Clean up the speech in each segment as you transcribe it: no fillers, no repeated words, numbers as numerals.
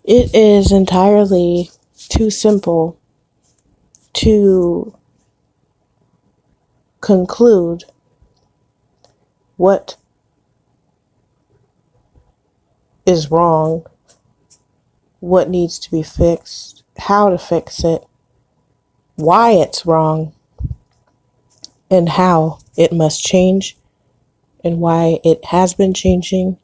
It is entirely too simple to conclude what is wrong, what needs to be fixed, how to fix it, why it's wrong, and how it must change, and why it has been changing,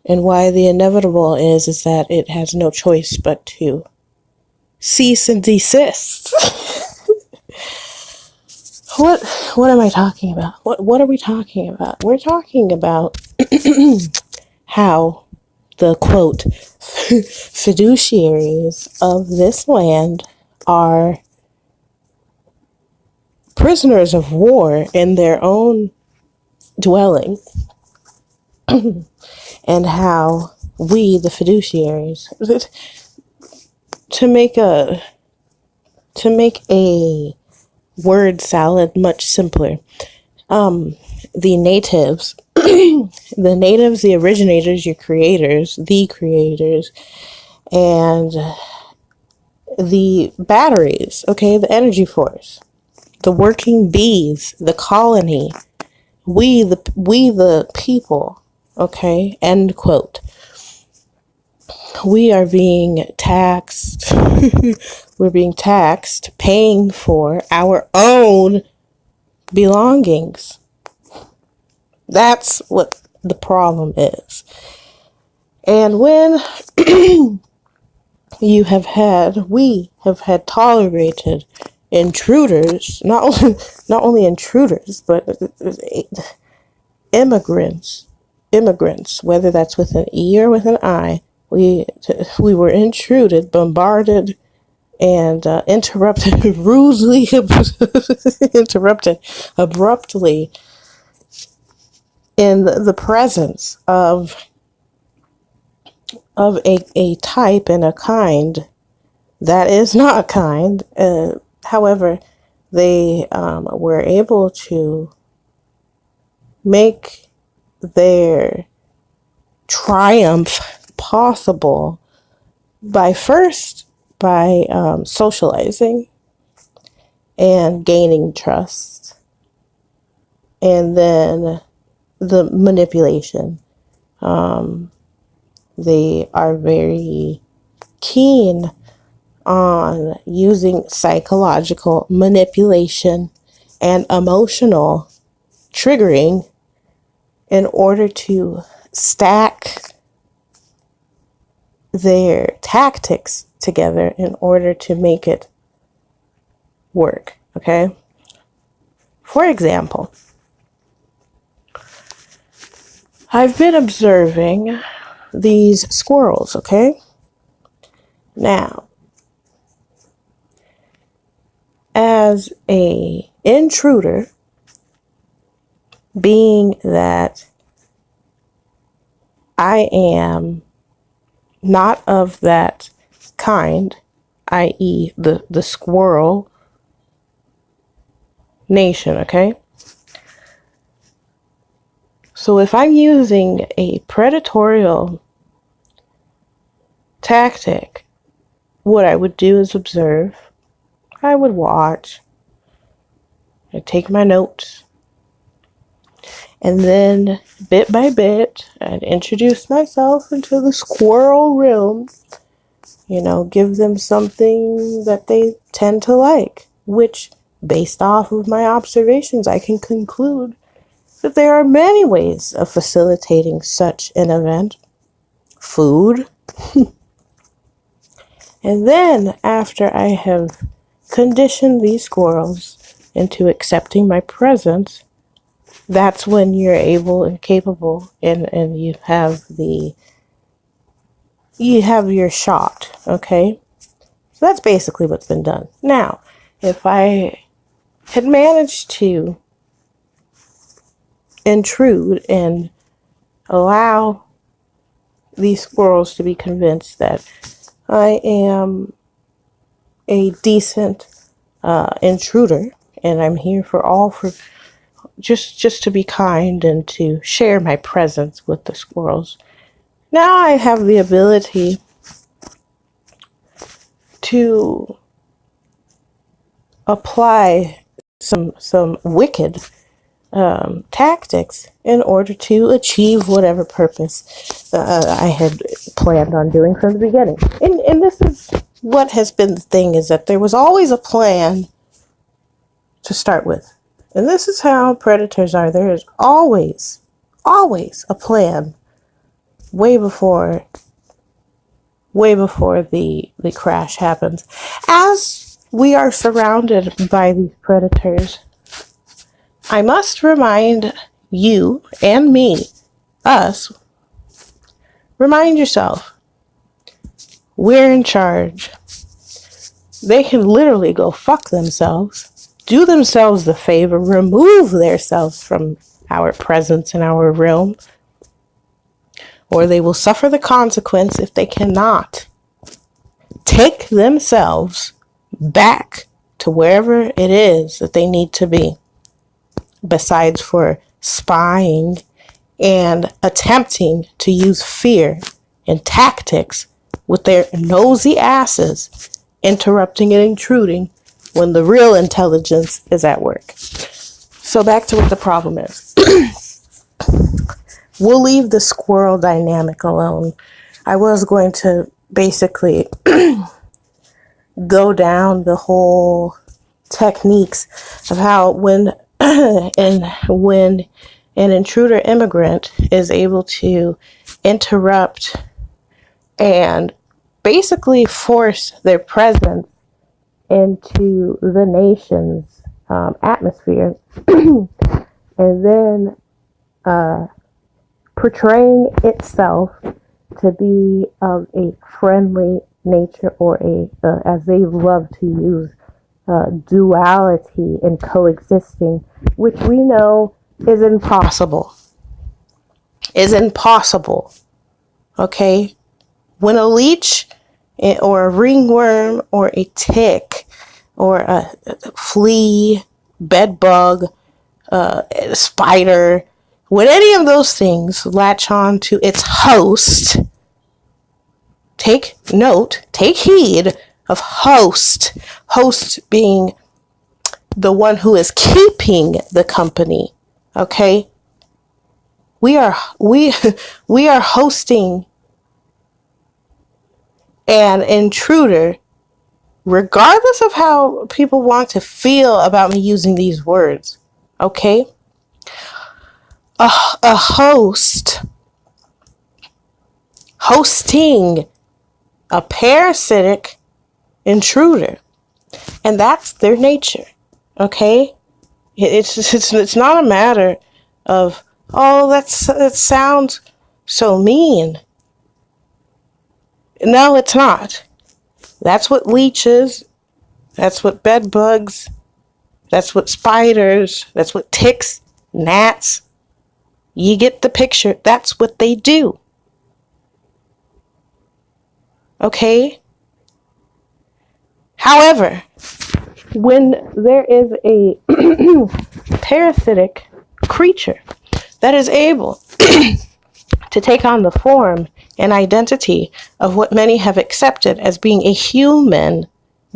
and why the inevitable is that it has no choice but to cease and desist. What am I talking about? What are we talking about? We're talking about how the quote fiduciaries of this land are prisoners of war in their own dwelling, and how we, the fiduciaries, to make a word salad much simpler, the natives, the originators, the creators, and the batteries, okay, the energy force, the working bees, the colony, we the people, okay, end quote. We are being taxed. We're being taxed, paying for our own belongings. That's what the problem is. And when we have had tolerated intruders, not only intruders, but immigrants, whether that's with an E or with an I, we were intruded, bombarded, and interrupted, rudely interrupted, abruptly, in the presence of a type and a kind that is not kind. However, they were able to make their triumph possible by socializing and gaining trust, and then the manipulation. They are very keen on using psychological manipulation and emotional triggering in order to stack their tactics together in order to make it work, okay? For example, I've been observing these squirrels, okay? Now, as a intruder, being that I am not of that kind, i.e. the squirrel nation, okay? So if I'm using a predatorial tactic, what I would do is observe. I would watch. I'd take my notes. And then, bit by bit, I'd introduce myself into the squirrel realm. Give them something that they tend to like, which, based off of my observations, I can conclude that there are many ways of facilitating such an event. Food. And then, after I have conditioned these squirrels into accepting my presence, that's when you're able and capable, and you have your shot, okay? So that's basically what's been done. Now, if I had managed to intrude and allow these squirrels to be convinced that I am a decent intruder, and I'm here for just to be kind and to share my presence with the squirrels. Now I have the ability to apply some wicked tactics in order to achieve whatever purpose I had planned on doing from the beginning. And this is what has been the thing, is that there was always a plan to start with. And this is how predators are. There is always a plan way before the crash happens. As we are surrounded by these predators, I must remind you and me, us, remind yourself, we're in charge. They can literally go fuck themselves, do themselves the favor, remove themselves from our presence in our realm, or they will suffer the consequence if they cannot take themselves back to wherever it is that they need to be, besides for spying and attempting to use fear and tactics with their nosy asses, interrupting and intruding when the real intelligence is at work. So back to what the problem is. We'll leave the squirrel dynamic alone. I was going to basically go down the whole techniques of how when an intruder immigrant is able to interrupt and basically force their presence into the nation's atmosphere, and then portraying itself to be of a friendly nature, or as they love to use, duality and coexisting, which we know is impossible. Okay? When a leech or a ringworm or a tick or a flea, bed bug, a spider, when any of those things latch on to its host, take note, take heed of host. Host being the one who is keeping the company. Okay? We are hosting an intruder, regardless of how people want to feel about me using these words. Okay? A host hosting a parasitic intruder, and that's their nature. Okay, it's not a matter of, oh, that sounds so mean. No, it's not. That's what leeches, that's what bed bugs, that's what spiders, that's what ticks, gnats. You get the picture. That's what they do. Okay? However, when there is a parasitic creature that is able to take on the form and identity of what many have accepted as being a human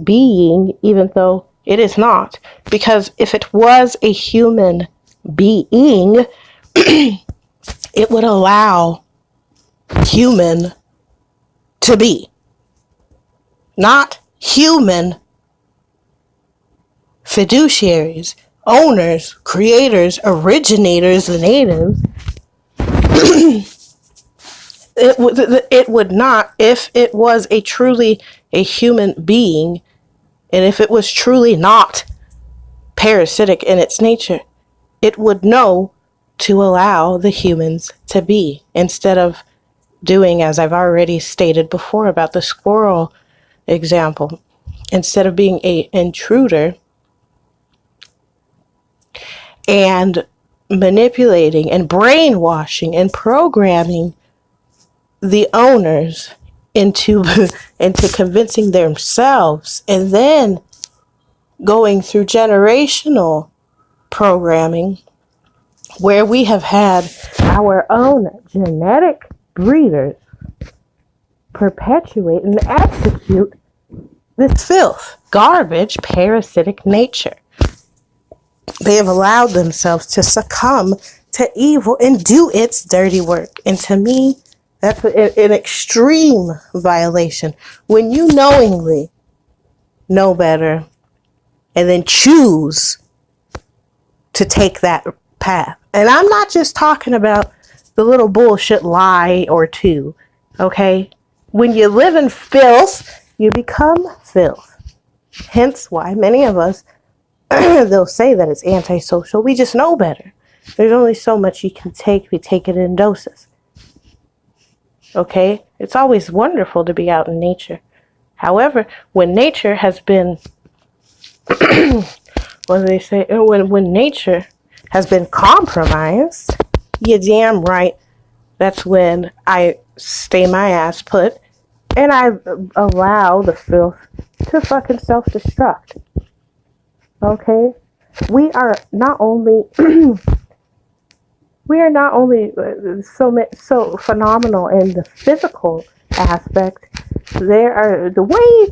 being, even though it is not, because if it was a human being, it would allow human to be. Not human fiduciaries, owners, creators, originators, the natives. It would not, if it was truly a human being, and if it was truly not parasitic in its nature, it would know to allow the humans to be, instead of doing, as I've already stated before about the squirrel example, instead of being an intruder and manipulating and brainwashing and programming the owners into convincing themselves, and then going through generational programming where we have had our own genetic breeders perpetuate and execute this filth, garbage, parasitic nature. They have allowed themselves to succumb to evil and do its dirty work. And to me, that's an extreme violation. When you knowingly know better and then choose to take that path. And I'm not just talking about the little bullshit lie or two, okay? When you live in filth, you become filth. Hence why many of us, they'll say that it's antisocial. We just know better. There's only so much you can take. We take it in doses. Okay? It's always wonderful to be out in nature. However, when nature has been, what do they say? When nature has been compromised, you're damn right. That's when I stay my ass put and I allow the filth to fucking self-destruct. Okay? We are not only so phenomenal in the physical aspect. There are way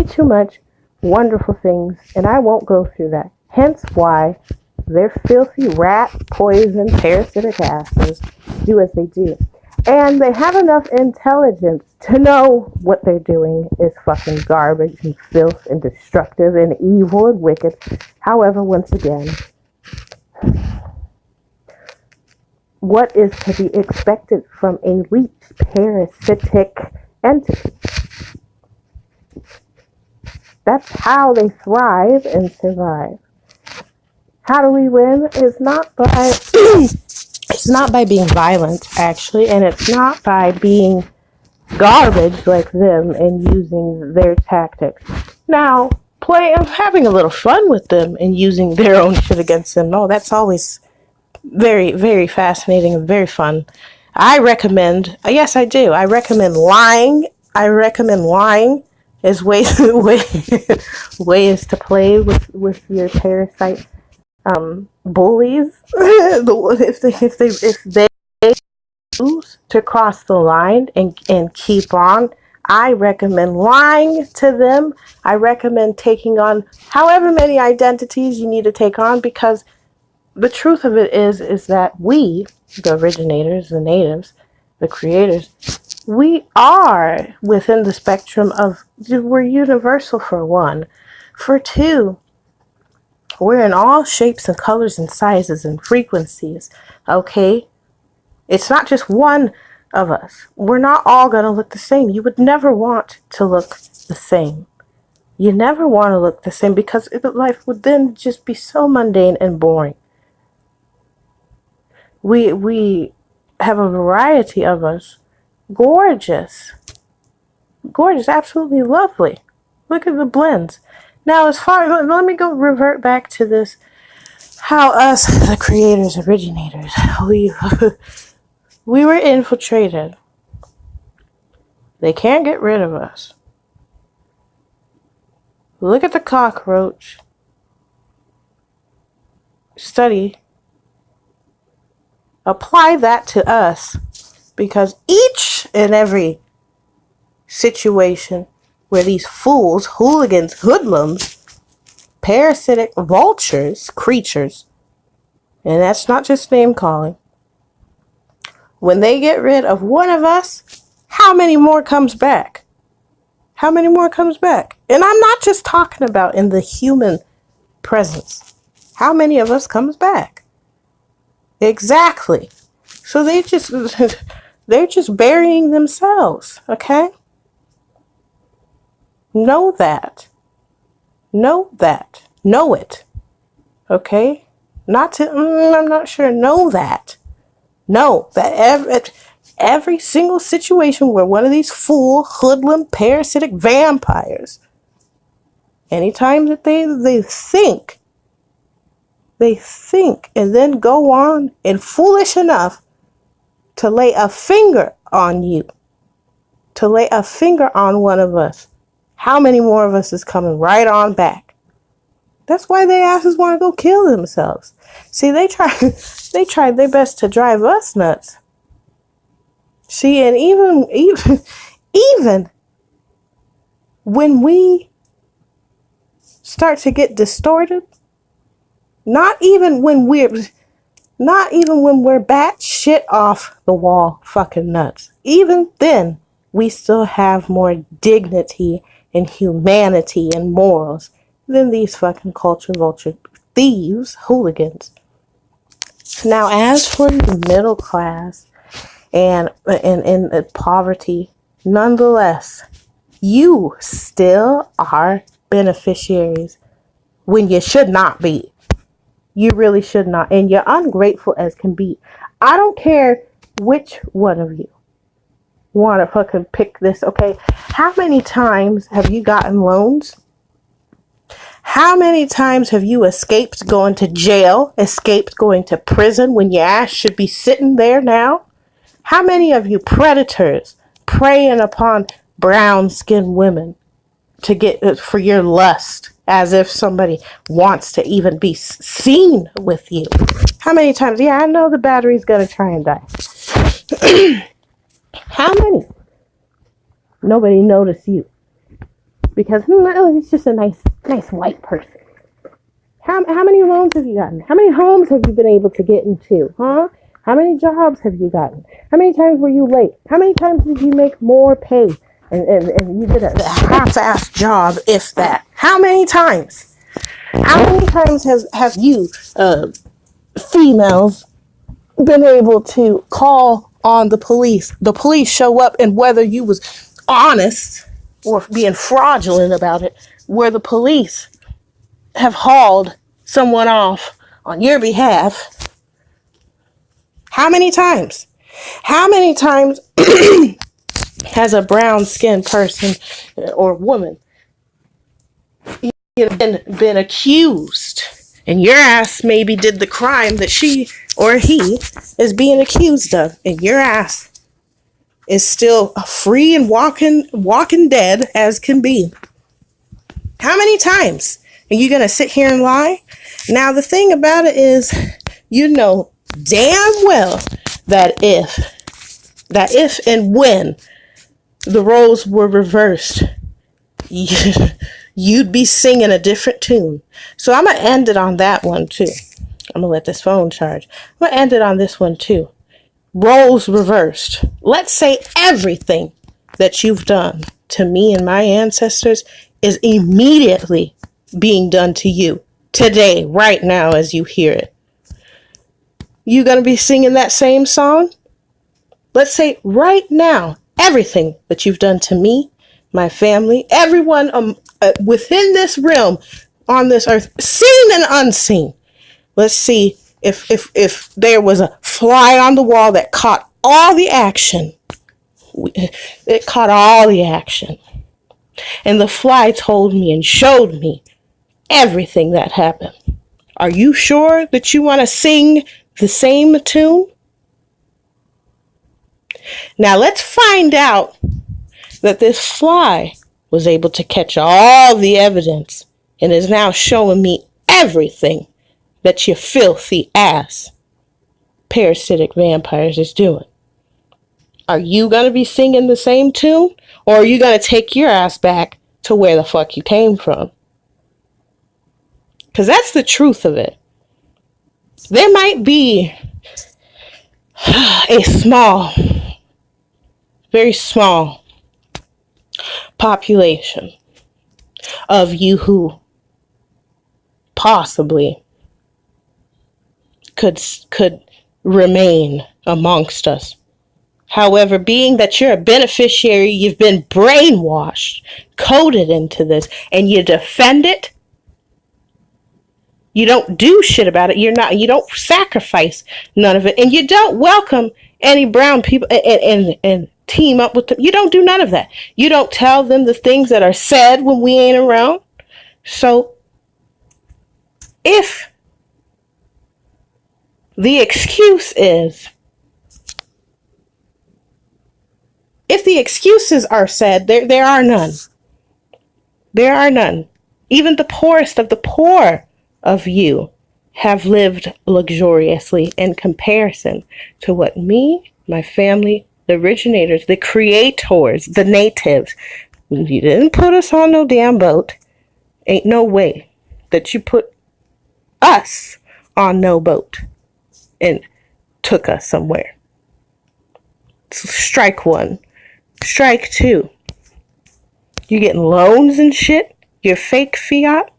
too much wonderful things, and I won't go through that. Hence why their filthy rat, poison, parasitic asses do as they do. And they have enough intelligence to know what they're doing is fucking garbage and filth and destructive and evil and wicked. However, once again, what is to be expected from a leech parasitic entity? That's how they thrive and survive. How do we win? It's not by being violent, actually, and it's not by being garbage like them and using their tactics. Now, having a little fun with them and using their own shit against them. No, that's always very, very fascinating and very fun. I recommend, yes, I do. I recommend lying. As ways to play with your parasite bullies. if they choose to cross the line and keep on, I recommend lying to them. I recommend taking on however many identities you need to take on, because the truth of it is that we, the originators, the natives, the creators, we are within the spectrum of, we're universal for one. For two, we're in all shapes and colors and sizes and frequencies, okay? It's not just one of us. We're not all going to look the same. You would never want to look the same. You never want to look the same, because life would then just be so mundane and boring. We have a variety of us. Gorgeous, absolutely lovely. Look at the blends. Now, let me go revert back to this. How us, the creators, originators, we were infiltrated. They can't get rid of us. Look at the cockroach. Study. Apply that to us. Because each and every situation where these fools, hooligans, hoodlums, parasitic vultures, creatures, and that's not just name calling, when they get rid of one of us, how many more comes back? How many more comes back? And I'm not just talking about in the human presence. How many of us comes back? Exactly. So they're just burying themselves, okay? Know that. Know it, okay? I'm not sure. Know that every single situation where one of these fool, hoodlum, parasitic vampires, anytime that they think and then go on and foolish enough to lay a finger on you, to lay a finger on one of us, how many more of us is coming right on back? That's why they asses want to go kill themselves. See, they tried their best to drive us nuts. See, and even when we start to get distorted, not even when we're bat shit off the wall fucking nuts, even then we still have more dignity and humanity and morals than these fucking culture vulture thieves, hooligans. Now, as for the middle class and poverty, nonetheless, you still are beneficiaries when you should not be. You really should not. And you're ungrateful as can be. I don't care which one of you want to fucking pick this, okay? How many times have you gotten loans? How many times have you escaped going to jail, escaped going to prison when your ass should be sitting there now? How many of you predators preying upon brown-skinned women to get for your lust, as if somebody wants to even be seen with you? How many times? Yeah, I know the battery's gonna try and die. How many? Nobody noticed you because it's just a nice white person. How many loans have you gotten? How many homes have you been able to get into? Huh? How many jobs have you gotten? How many times were you late? How many times did you make more pay? And you did a half-assed job, if that. How many times? How many times have you, females, been able to call on the police? The police show up, and whether you was honest or being fraudulent about it, where the police have hauled someone off on your behalf. How many times? How many times has a brown-skinned person or woman been accused, and your ass maybe did the crime that she or he is being accused of, and your ass is still free and walking dead as can be? How many times are you gonna sit here and lie? Now the thing about it is, you know damn well that if and when the roles were reversed, you'd be singing a different tune. So I'm gonna end it on that one too. I'm gonna let this phone charge. I'm gonna end it on this one too. Roles reversed. Let's say everything that you've done to me and my ancestors is immediately being done to you today, right now, as you hear it. You gonna be singing that same song? Let's say right now, everything that you've done to me, my family, everyone within this realm, on this earth, seen and unseen. Let's see if there was a fly on the wall that caught all the action. It caught all the action. And the fly told me and showed me everything that happened. Are you sure that you want to sing the same tune? Now let's find out that this fly was able to catch all the evidence and is now showing me everything that your filthy ass parasitic vampires is doing. Are you going to be singing the same tune? Or are you going to take your ass back to where the fuck you came from? Because that's the truth of it. There might be a small, very small population of you who possibly could remain amongst us. However, being that you're a beneficiary, you've been brainwashed, coded into this, and you defend it. You don't do shit about it. You don't sacrifice none of it. And you don't welcome any brown people and team up with them. You don't do none of that. You don't tell them the things that are said when we ain't around. So if the excuse is, if the excuses are said, there are none. There are none. Even the poorest of the poor of you have lived luxuriously in comparison to what me, my family, the originators, the creators, the natives, You didn't put us on no damn boat. Ain't no way that you put us on no boat and took us somewhere. So strike one. Strike two. You getting loans and shit? Your fake fiat?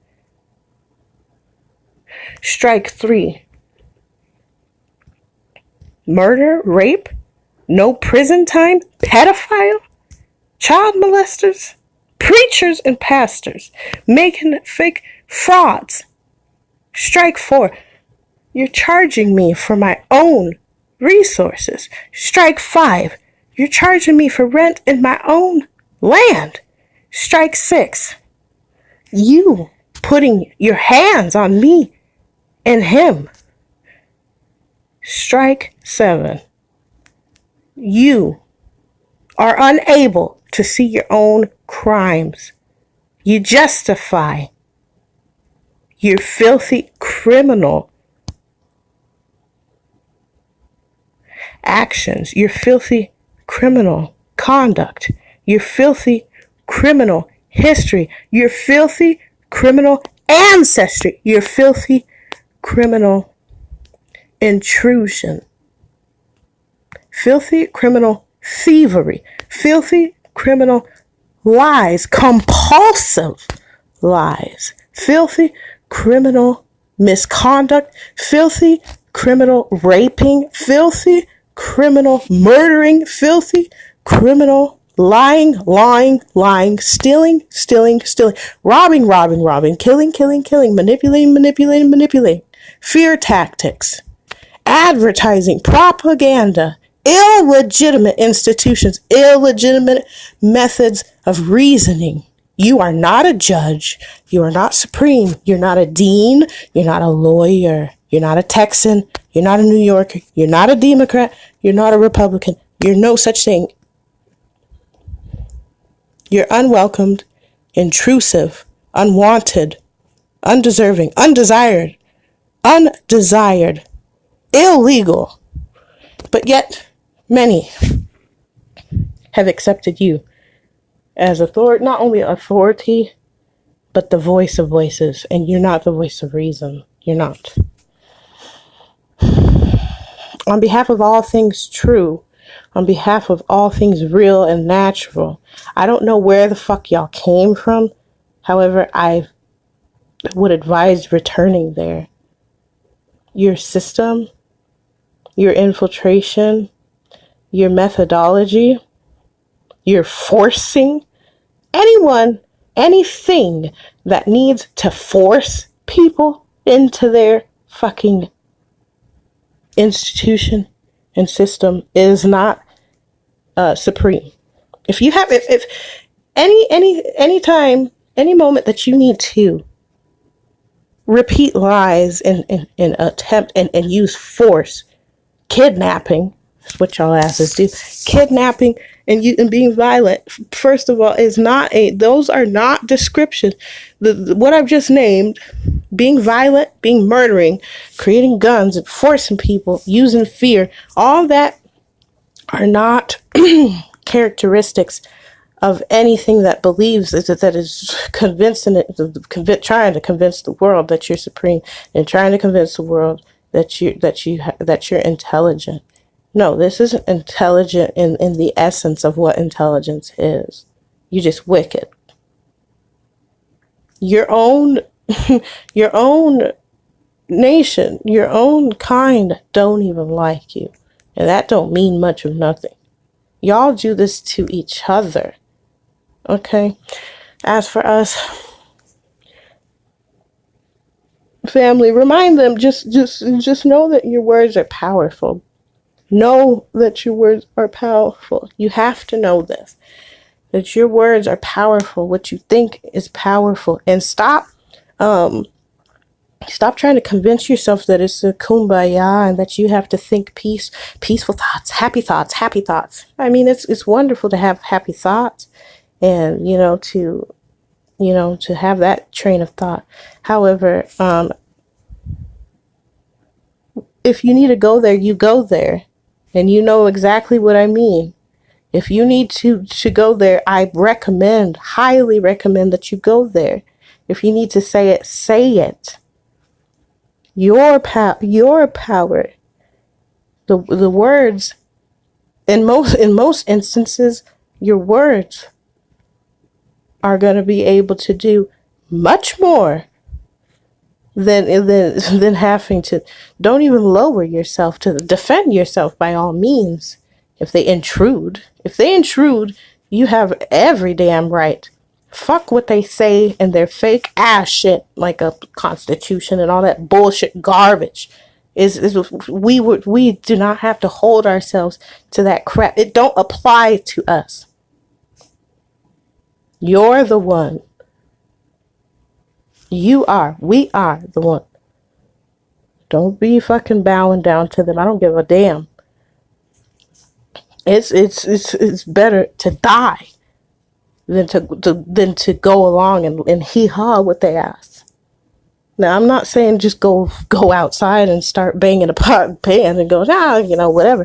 Strike three. Murder, rape, no prison time, pedophile, child molesters, preachers and pastors, making fake frauds. Strike four. You're charging me for my own resources. Strike five. You're charging me for rent in my own land. Strike six. You putting your hands on me and him. Strike seven. You are unable to see your own crimes. You justify your filthy criminal actions, your filthy criminal conduct, your filthy criminal history, your filthy criminal ancestry, your filthy criminal intrusion, filthy criminal thievery, filthy criminal lies, compulsive lies, filthy criminal misconduct, filthy criminal raping, filthy criminal murdering, filthy criminal lying, stealing, robbing, killing, manipulating, fear tactics, advertising, propaganda, illegitimate institutions, illegitimate methods of reasoning. You are not a judge. You are not supreme. You're not a dean. You're not a lawyer. You're not a Texan. You're not a New Yorker. You're not a Democrat. You're not a Republican. You're no such thing. You're unwelcomed, intrusive, unwanted, undeserving, undesired, illegal. But yet, many have accepted you as not only authority, but the voice of voices. And you're not the voice of reason. You're not. On behalf of all things true, on behalf of all things real and natural, I don't know where the fuck y'all came from. However, I would advise returning there. Your system, your infiltration, your methodology, your forcing, anything that needs to force people into their fucking institution and system is not supreme. If you have, if any time, any moment that you need to repeat lies and attempt and use force, kidnapping, that's what y'all asses do, kidnapping and being violent, first of all, those are not descriptions. What I've just named, being violent, being murdering, creating guns and forcing people, using fear, all that are not characteristics of anything that believes that is convincing it, trying to convince the world that you're supreme and trying to convince the world that you're intelligent. No, this isn't intelligent in the essence of what intelligence is. You're just wicked. Your own nation, your own kind don't even like you. And that don't mean much of nothing. Y'all do this to each other. Okay? As for us, family, remind them, just know that your words are powerful. Know that your words are powerful. You have to know this. That your words are powerful. What you think is powerful. And stop trying to convince yourself that it's a kumbaya and that you have to think peaceful thoughts, happy thoughts. I mean, it's wonderful to have happy thoughts and, to have that train of thought. However, if you need to go there, you go there. And you know exactly what I mean. If you need to go there, I highly recommend that you go there. If you need to say it, say it. Your power. The words, in most instances, your words are going to be able to do much more than having to. Don't even lower yourself to defend yourself by all means. If they intrude, you have every damn right. Fuck what they say and their fake ass shit, like a constitution and all that bullshit garbage. We do not have to hold ourselves to that crap. It don't apply to us. You're the one. We are the one. Don't be fucking bowing down to them. I don't give a damn. It's better to die than to go along and hee haw with their ass. Now, I'm not saying just go outside and start banging a pot and pan and go, whatever.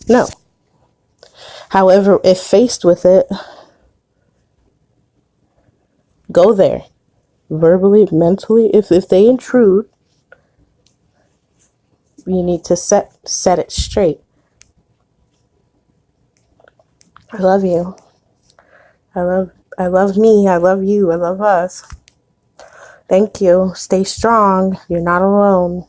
No. However, if faced with it, go there. Verbally, mentally, if they intrude, you need to set it straight. I love you. I love me. I love you. I love us. Thank you. Stay strong. You're not alone.